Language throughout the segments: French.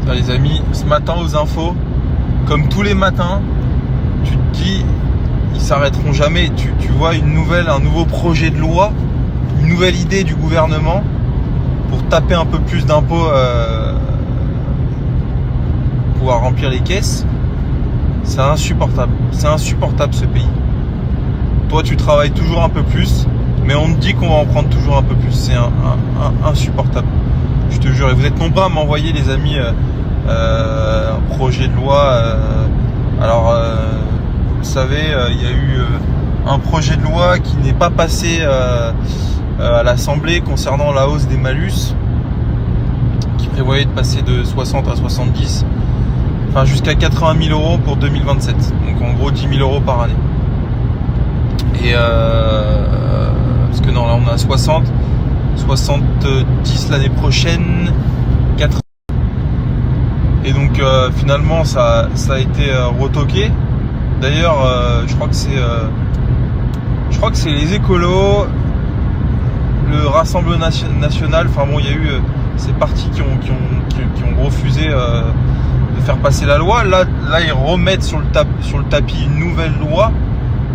Là, les amis, ce matin aux infos, comme tous les matins, tu te dis, ils s'arrêteront jamais. Tu vois un nouveau projet de loi, une nouvelle idée du gouvernement pour taper un peu plus d'impôts, pouvoir remplir les caisses. C'est insupportable. C'est insupportable ce pays. Toi, tu travailles toujours un peu plus, mais on te dit qu'on va en prendre toujours un peu plus. C'est insupportable. Je te jure. Et vous êtes nombreux à m'envoyer, les amis, un projet de loi. Vous le savez, il y a eu un projet de loi qui n'est pas passé à l'Assemblée concernant la hausse des malus, qui prévoyait de passer de 60 à 70, enfin jusqu'à 80 000 euros pour 2027. Donc en gros 10 000 euros par année. Et parce que non, là on a 60, 70 l'année prochaine, 80. Et donc finalement ça a été retoqué. D'ailleurs, je crois que c'est les écolos, le Rassemblement national. Enfin bon, il y a eu ces partis qui ont refusé de faire passer la loi. Là, ils remettent sur le tapis une nouvelle loi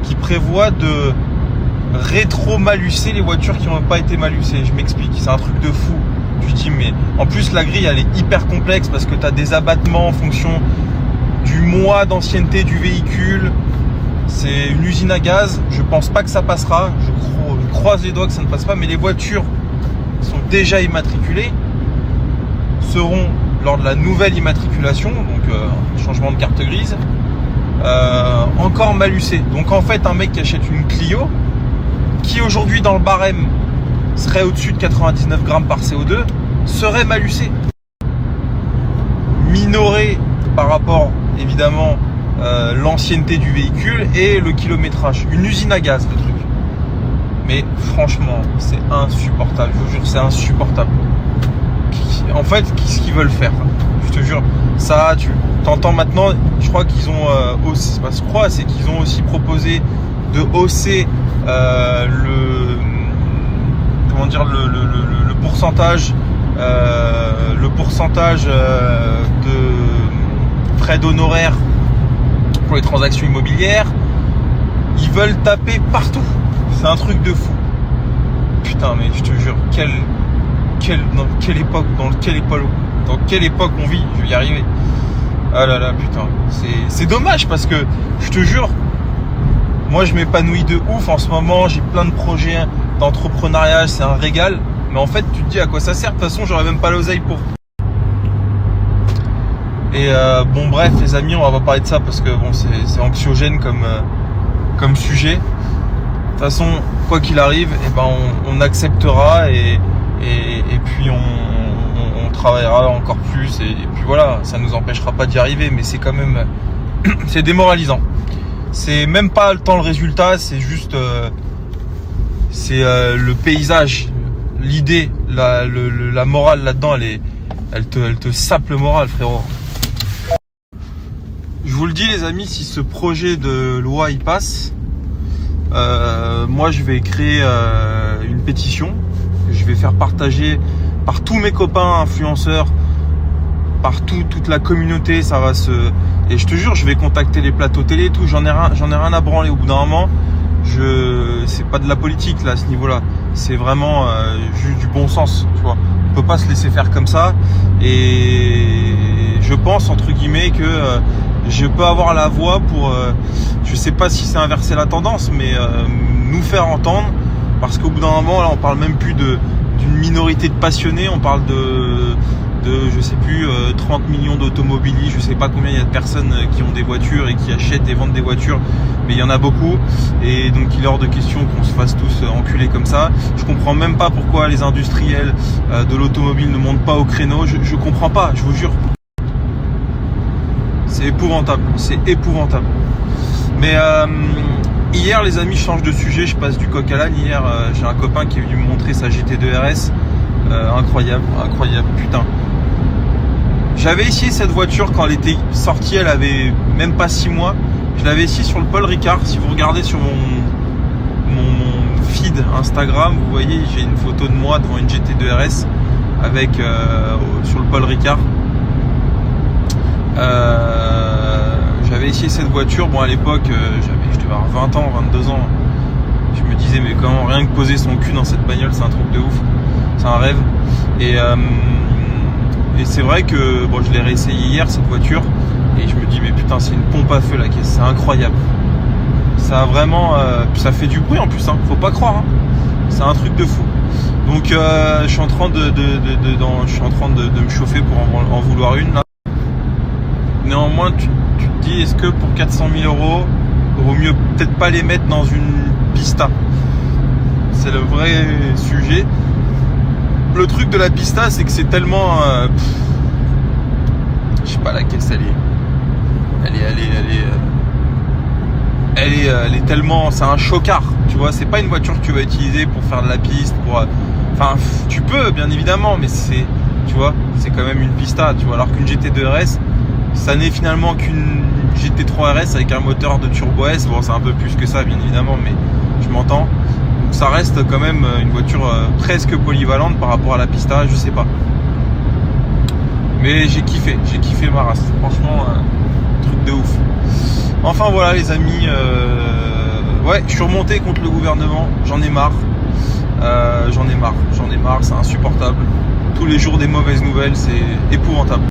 qui prévoit de rétro-malucer les voitures qui n'ont pas été malucées. Je m'explique, c'est un truc de fou. Tu te dis, mais en plus la grille elle est hyper complexe parce que tu as des abattements en fonction du mois d'ancienneté du véhicule. C'est une usine à gaz. Je pense pas que ça passera. Je croise les doigts que ça ne passe pas. Mais les voitures qui sont déjà immatriculées seront, lors de la nouvelle immatriculation, donc changement de carte grise, encore malucées. Donc en fait, un mec qui achète une Clio, qui aujourd'hui dans le barème serait au-dessus de 99 grammes par CO2, serait malucé. Minoré par rapport, évidemment, l'ancienneté du véhicule et le kilométrage. Une usine à gaz, le truc. Mais franchement, c'est insupportable. Je vous jure, c'est insupportable. En fait, qu'est-ce qu'ils veulent faire? Je te jure, ça, tu t'entends maintenant. Je crois qu'ils ont aussi, c'est qu'ils ont aussi proposé de hausser le pourcentage, de frais d'honoraires pour les transactions immobilières. Ils veulent taper partout. C'est un truc de fou. Putain, mais je te jure, dans quelle époque on vit? Je vais y arriver. Ah là là, putain. C'est dommage parce que je te jure, moi je m'épanouis de ouf en ce moment. J'ai plein de projets d'entrepreneuriat, c'est un régal. Mais en fait, tu te dis à quoi ça sert? De toute façon, j'aurais même pas l'oseille pour. Et bon, bref, les amis, on va pas parler de ça parce que bon, c'est anxiogène comme sujet. De toute façon, quoi qu'il arrive, eh ben, on acceptera et puis on travaillera encore plus et puis voilà, ça nous empêchera pas d'y arriver, mais c'est quand même c'est démoralisant. C'est même pas tant le résultat, c'est juste le paysage, l'idée, la morale là-dedans, elle te sape le moral, frérot. Je vous le dis, les amis, si ce projet de loi y passe, moi je vais créer une pétition que je vais faire partager par tous mes copains influenceurs, par toute la communauté. Ça va et je te jure, je vais contacter les plateaux télé et tout. J'en ai rien à branler. Au bout d'un moment, c'est pas de la politique là à ce niveau-là. C'est vraiment juste du bon sens, tu vois. On peut pas se laisser faire comme ça. Et je pense entre guillemets que je peux avoir la voix pour, je sais pas si c'est inverser la tendance, mais nous faire entendre, parce qu'au bout d'un moment, là, on parle même plus d'une minorité de passionnés, on parle de je sais plus, 30 millions d'automobilistes, je sais pas combien il y a de personnes qui ont des voitures et qui achètent et vendent des voitures, mais il y en a beaucoup, et donc il est hors de question qu'on se fasse tous enculer comme ça. Je comprends même pas pourquoi les industriels de l'automobile ne montent pas au créneau, je comprends pas, je vous jure. C'est épouvantable, c'est épouvantable. Mais hier, les amis, je change de sujet, je passe du coq à l'âne. Hier, j'ai un copain qui est venu me montrer sa GT2 RS. Incroyable, putain. J'avais essayé cette voiture quand elle était sortie, elle avait même pas 6 mois. Je l'avais essayé sur le Paul Ricard. Si vous regardez sur mon feed Instagram, vous voyez, j'ai une photo de moi devant une GT2 RS avec sur le Paul Ricard. J'avais essayé cette voiture. Bon, à l'époque, je devais avoir 20 ans, 22 ans. Je me disais, mais comment rien que poser son cul dans cette bagnole, c'est un truc de ouf. C'est un rêve. Et c'est vrai que bon, je l'ai réessayé hier, cette voiture. Et je me dis, mais putain, c'est une pompe à feu la caisse. C'est incroyable. Ça a vraiment. Ça fait du bruit en plus, hein. Faut pas croire. Hein. C'est un truc de fou. Donc, je suis en train de me chauffer pour en vouloir une là. Néanmoins, tu te dis, est-ce que pour 400 000 €, il vaut mieux peut-être pas les mettre dans une pista? C'est le vrai sujet. Le truc de la pista, c'est que c'est tellement... je sais pas, la caisse, elle est tellement... C'est un chocard, tu vois. C'est pas une voiture que tu vas utiliser pour faire de la piste, enfin, tu peux, bien évidemment, mais c'est... Tu vois, c'est quand même une pista, tu vois. Alors qu'une GT2 RS, ça n'est finalement qu'une GT3 RS avec un moteur de Turbo S. Bon, c'est un peu plus que ça, bien évidemment, mais je m'entends. Donc ça reste quand même une voiture presque polyvalente par rapport à la pista, je sais pas. Mais j'ai kiffé ma race. Franchement, truc de ouf. Enfin voilà les amis, ouais, je suis remonté contre le gouvernement, j'en ai marre. J'en ai marre, c'est insupportable. Tous les jours des mauvaises nouvelles, c'est épouvantable.